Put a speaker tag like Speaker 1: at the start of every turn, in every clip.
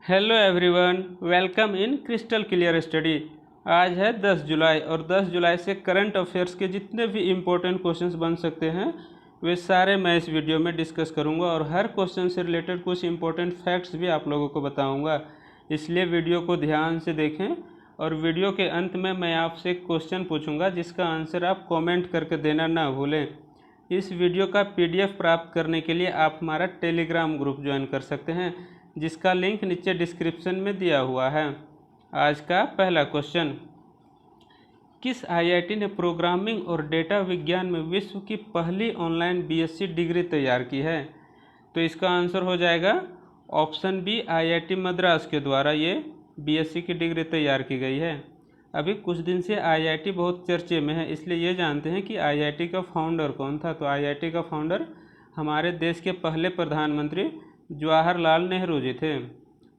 Speaker 1: Hello everyone, welcome in crystal clear study. आज है 10 जुलाई और 10 जुलाई से करंट अफेयर्स के जितने भी इम्पोर्टेंट क्वेश्चंस बन सकते हैं वे सारे मैं इस वीडियो में डिस्कस करूंगा और हर क्वेश्चन से रिलेटेड कुछ इम्पोर्टेंट फैक्ट्स भी आप लोगों को बताऊंगा। इसलिए वीडियो को ध्यान से देखें और वीडियो के अंत में मैं आपसे एक क्वेश्चन पूछूंगा जिसका आंसर आप कॉमेंट करके देना ना भूलें। इस वीडियो का PDF प्राप्त करने के लिए आप हमारा टेलीग्राम ग्रुप ज्वाइन कर सकते हैं जिसका लिंक नीचे डिस्क्रिप्शन में दिया हुआ है। आज का पहला क्वेश्चन, किस IIT ने प्रोग्रामिंग और डेटा विज्ञान में विश्व की पहली ऑनलाइन BSc डिग्री तैयार की है? तो इसका आंसर हो जाएगा ऑप्शन बी, IIT मद्रास के द्वारा ये BSc की डिग्री तैयार की गई है। अभी कुछ दिन से IIT बहुत चर्चे में है, इसलिए ये जानते हैं कि IIT का फाउंडर कौन था। तो IIT का फाउंडर हमारे देश के पहले प्रधानमंत्री जवाहरलाल नेहरू जी थे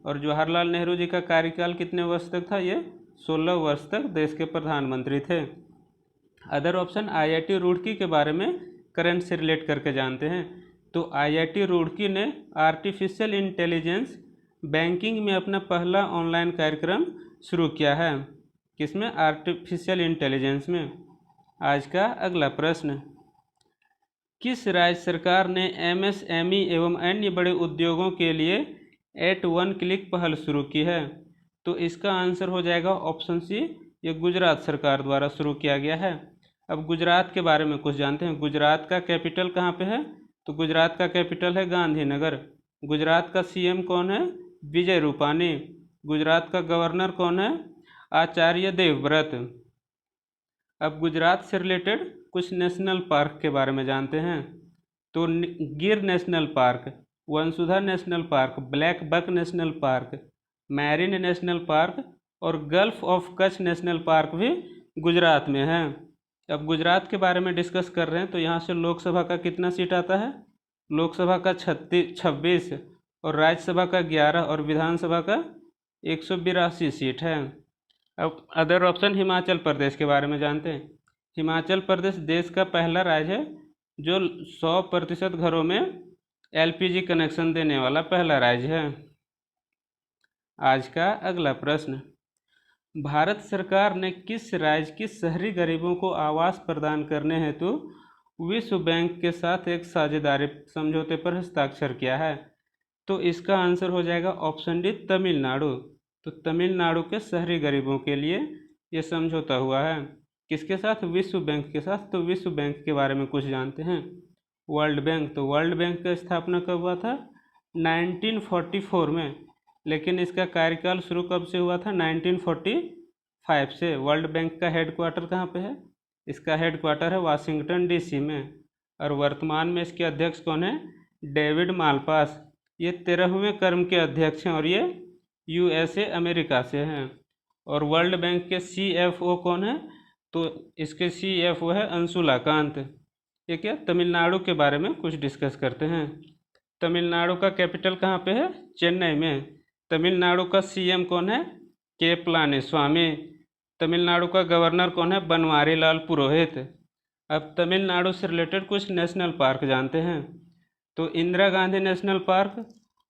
Speaker 1: और जवाहरलाल नेहरू जी का कार्यकाल कितने वर्ष तक था? ये 16 वर्ष तक देश के प्रधानमंत्री थे। अदर ऑप्शन, IIT रुड़की के बारे में करंट से रिलेट करके जानते हैं। तो IIT रुड़की ने आर्टिफिशियल इंटेलिजेंस बैंकिंग में अपना पहला ऑनलाइन कार्यक्रम शुरू किया है। किसमें? आर्टिफिशियल इंटेलिजेंस में। आज का अगला प्रश्न, किस राज्य सरकार ने MSME एवं अन्य बड़े उद्योगों के लिए एट वन क्लिक पहल शुरू की है? तो इसका आंसर हो जाएगा ऑप्शन सी, ये गुजरात सरकार द्वारा शुरू किया गया है। अब गुजरात के बारे में कुछ जानते हैं। गुजरात का कैपिटल कहाँ पे है? तो गुजरात का कैपिटल है गांधीनगर। गुजरात का CM कौन है? विजय रूपानी। गुजरात का गवर्नर कौन है? आचार्य देवव्रत। अब गुजरात से रिलेटेड कुछ नेशनल पार्क के बारे में जानते हैं। तो Gir national park, Vansda national park, blackbuck national park, marine national park और gulf of Kutch national park भी गुजरात में है। अब गुजरात के बारे में डिस्कस कर रहे हैं तो यहाँ से लोकसभा का कितना सीट आता है? लोकसभा का 26 और राज्यसभा का 11 और विधानसभा का 182 सीट है। अब अदर ऑप्शन, हिमाचल प्रदेश के बारे में जानते हैं। हिमाचल प्रदेश देश का पहला राज्य है जो 100% घरों में LPG कनेक्शन देने वाला पहला राज्य है। आज का अगला प्रश्न, भारत सरकार ने किस राज्य की शहरी गरीबों को आवास प्रदान करने हेतु विश्व बैंक के साथ एक साझेदारी समझौते पर हस्ताक्षर किया है? तो इसका आंसर हो जाएगा ऑप्शन डी, तमिलनाडु। तो तमिलनाडु के शहरी गरीबों के लिए ये समझौता हुआ है। किसके साथ? विश्व बैंक के साथ। तो विश्व बैंक के बारे में कुछ जानते हैं। वर्ल्ड बैंक, तो वर्ल्ड बैंक का स्थापना कब हुआ था? 1944 में, लेकिन इसका कार्यकाल शुरू कब से हुआ था? 1945 से। वर्ल्ड बैंक का हेडक्वार्टर कहाँ पे है? इसका हेडक्वार्टर है वाशिंगटन DC में और वर्तमान में इसके अध्यक्ष कौन है? David Malpass. ये 13वें क्रम के अध्यक्ष हैं और ये USA अमेरिका से हैं। और वर्ल्ड बैंक के CFO कौन है? तो इसके CFO है अंशुला कांत। ठीक है, तमिलनाडु के बारे में कुछ डिस्कस करते हैं। तमिलनाडु का कैपिटल कहाँ पे है? चेन्नई में। तमिलनाडु का CM कौन है? के पलानीस्वामी। तमिलनाडु का गवर्नर कौन है? बनवारी लाल पुरोहित। अब तमिलनाडु से रिलेटेड कुछ नेशनल पार्क जानते हैं। तो इंदिरा गांधी नेशनल पार्क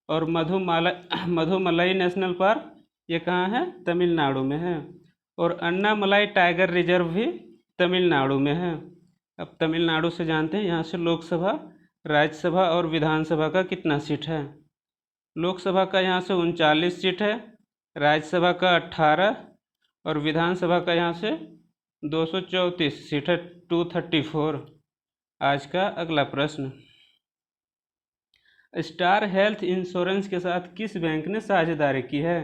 Speaker 1: और मधुमलाई नेशनल पार्क, ये कहाँ है? तमिलनाडु में है। और अन्नामलाई टाइगर रिजर्व भी तमिलनाडु में है। अब तमिलनाडु से जानते हैं यहाँ से लोकसभा, राज्यसभा और विधानसभा का कितना सीट है। लोकसभा का यहाँ से 39 सीट है, राज्यसभा का 18 और विधानसभा का यहाँ से 234 सीट है, 234। आज का अगला प्रश्न, स्टार हेल्थ इंश्योरेंस के साथ किस बैंक ने साझेदारी की है?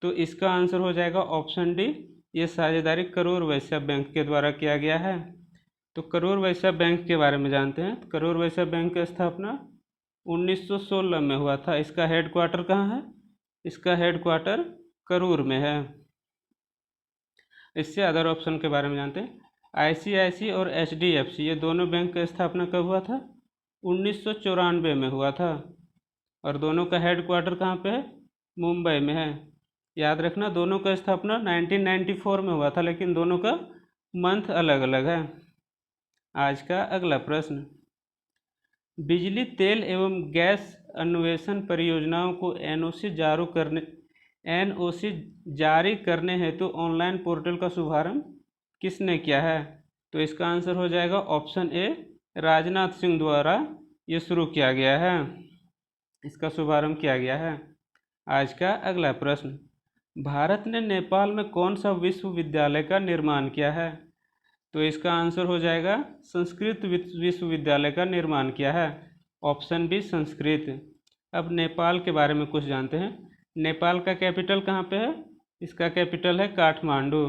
Speaker 1: तो इसका आंसर हो जाएगा ऑप्शन डी, ये साझेदारी करूर वैश्य बैंक के द्वारा किया गया है। तो करूर वैश्य बैंक के बारे में जानते हैं। करूर वैश्य बैंक की स्थापना 1916 में हुआ था। इसका हेडक्वार्टर कहाँ है? इसका हेडक्वार्टर करूर में है। इससे अदर ऑप्शन के बारे में जानते हैं। ICICI और HDFC, ये दोनों बैंक का स्थापना कब हुआ था? 1994 में हुआ था और दोनों का हेडक्वार्टर कहाँ पे है? मुंबई में है। याद रखना, दोनों का स्थापना 1994 में हुआ था लेकिन दोनों का मंथ अलग अलग है। आज का अगला प्रश्न, बिजली, तेल एवं गैस अन्वेषण परियोजनाओं को एनओसी जारी करने हेतु ऑनलाइन पोर्टल का शुभारंभ किसने किया है? तो इसका आंसर हो जाएगा ऑप्शन ए, राजनाथ सिंह द्वारा ये शुरू किया गया है, इसका शुभारंभ किया गया है। आज का अगला प्रश्न, भारत ने नेपाल में कौन सा विश्वविद्यालय का निर्माण किया है? तो इसका आंसर हो जाएगा संस्कृत विश्वविद्यालय का निर्माण किया है, ऑप्शन बी संस्कृत। अब नेपाल के बारे में कुछ जानते हैं। नेपाल का कैपिटल कहाँ पे है? इसका कैपिटल है काठमांडू।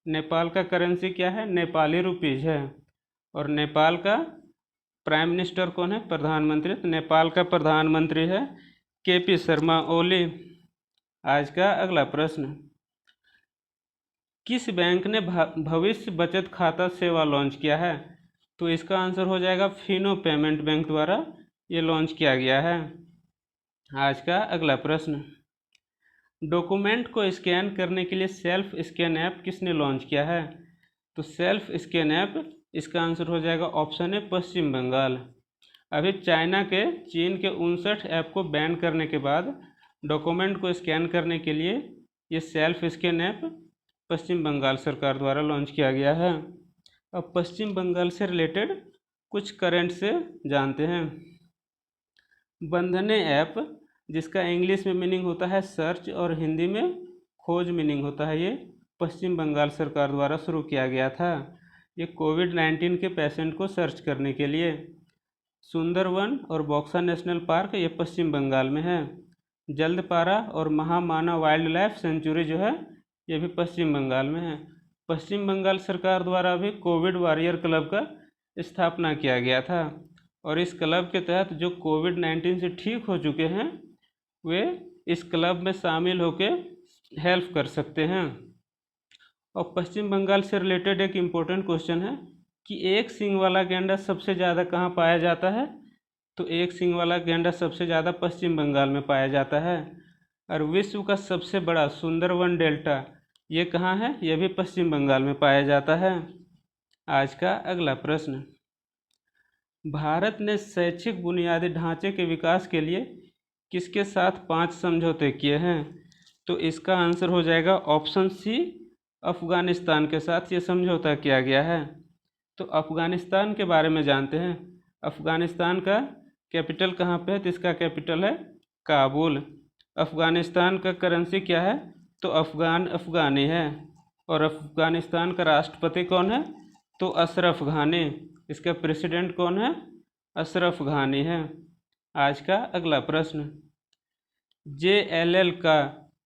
Speaker 1: नेपाल का करेंसी क्या है? नेपाली रुपीज है। और नेपाल का प्राइम मिनिस्टर कौन है? प्रधानमंत्री। तो नेपाल का प्रधानमंत्री है केपी शर्मा ओली। आज का अगला प्रश्न, किस बैंक ने भविष्य बचत खाता सेवा लॉन्च किया है? तो इसका आंसर हो जाएगा फिनो पेमेंट बैंक द्वारा ये लॉन्च किया गया है। आज का अगला प्रश्न, डॉक्यूमेंट को स्कैन करने के लिए सेल्फ स्कैन ऐप किसने लॉन्च किया है? तो सेल्फ स्कैन ऐप, इसका आंसर हो जाएगा ऑप्शन ए पश्चिम बंगाल। अभी चाइना के चीन के 59 ऐप को बैन करने के बाद डॉक्यूमेंट को स्कैन करने के लिए ये सेल्फ स्कैन ऐप पश्चिम बंगाल सरकार द्वारा लॉन्च किया गया है। अब पश्चिम बंगाल से रिलेटेड कुछ करंट से जानते हैं। बंधने ऐप, जिसका इंग्लिश में मीनिंग होता है सर्च और हिंदी में खोज मीनिंग होता है, ये पश्चिम बंगाल सरकार द्वारा शुरू किया गया था। ये कोविड-19 के पेशेंट को सर्च करने के लिए। सुंदरवन और बॉक्सा नेशनल पार्क ये पश्चिम बंगाल में है। जल्दपारा और महामाना वाइल्ड लाइफ सेंचुरी जो है ये भी पश्चिम बंगाल में है। पश्चिम बंगाल सरकार द्वारा भी कोविड वॉरियर क्लब का स्थापना किया गया था और इस क्लब के तहत जो कोविड-19 से ठीक हो चुके हैं वे इस क्लब में शामिल होकर हेल्प कर सकते हैं। और पश्चिम बंगाल से रिलेटेड एक इम्पोर्टेंट क्वेश्चन है कि एक सींग वाला गैंडा सबसे ज़्यादा कहाँ पाया जाता है? तो एक सींग वाला गैंडा सबसे ज़्यादा पश्चिम बंगाल में पाया जाता है। और विश्व का सबसे बड़ा सुंदरवन डेल्टा ये कहाँ है? यह भी पश्चिम बंगाल में पाया जाता है। आज का अगला प्रश्न, भारत ने शैक्षिक बुनियादी ढांचे के विकास के लिए किसके साथ 5 समझौते किए हैं? तो इसका आंसर हो जाएगा ऑप्शन सी, अफगानिस्तान के साथ ये समझौता किया गया है। तो अफगानिस्तान के बारे में जानते हैं। अफगानिस्तान का कैपिटल कहाँ पे है? तो इसका कैपिटल है काबुल। अफगानिस्तान का करेंसी क्या है? तो अफगानी है। और अफगानिस्तान का राष्ट्रपति कौन है? तो अशरफ घानी। इसका प्रेसिडेंट कौन है? अशरफ घानी है। आज का अगला प्रश्न, JLL का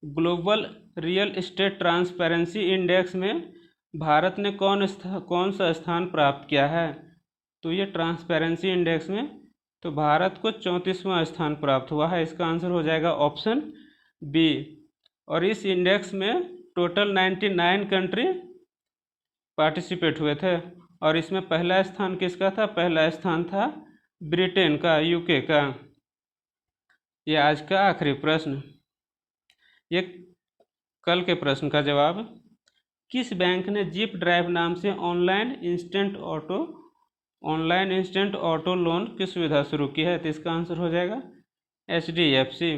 Speaker 1: global real estate transparency index में भारत ने कौन सा स्थान प्राप्त किया है? तो ये ट्रांसपेरेंसी इंडेक्स में तो भारत को 34वां स्थान प्राप्त हुआ है। इसका आंसर हो जाएगा ऑप्शन बी। और इस इंडेक्स में टोटल 99 कंट्री पार्टिसिपेट हुए थे और इसमें पहला स्थान किसका था? पहला स्थान था ब्रिटेन का, यूके का। ये आज का आखिरी प्रश्न, ये कल के प्रश्न का जवाब, किस बैंक ने जिप ड्राइव नाम से ऑनलाइन इंस्टेंट ऑटो लोन की सुविधा शुरू की है? तो इसका आंसर हो जाएगा HDFC।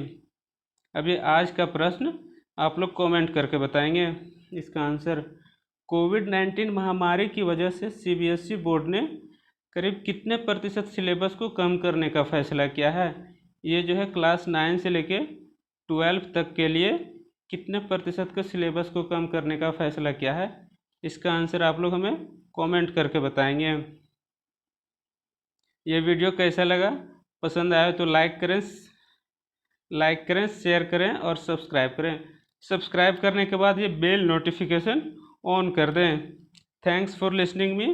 Speaker 1: अभी आज का प्रश्न आप लोग कमेंट करके बताएंगे इसका आंसर। कोविड-19 महामारी की वजह से CBSE बोर्ड ने करीब कितने प्रतिशत सिलेबस को कम करने का फैसला किया है? ये जो है क्लास 9 से लेके 12 तक के लिए कितने प्रतिशत के सिलेबस को कम करने का फैसला किया है? इसका आंसर आप लोग हमें कमेंट करके बताएंगे। ये वीडियो कैसा लगा? पसंद आया तो लाइक करें, शेयर करें और सब्सक्राइब करें। सब्सक्राइब करने के बाद ये बेल नोटिफिकेशन ऑन कर दें। Thanks for listening me.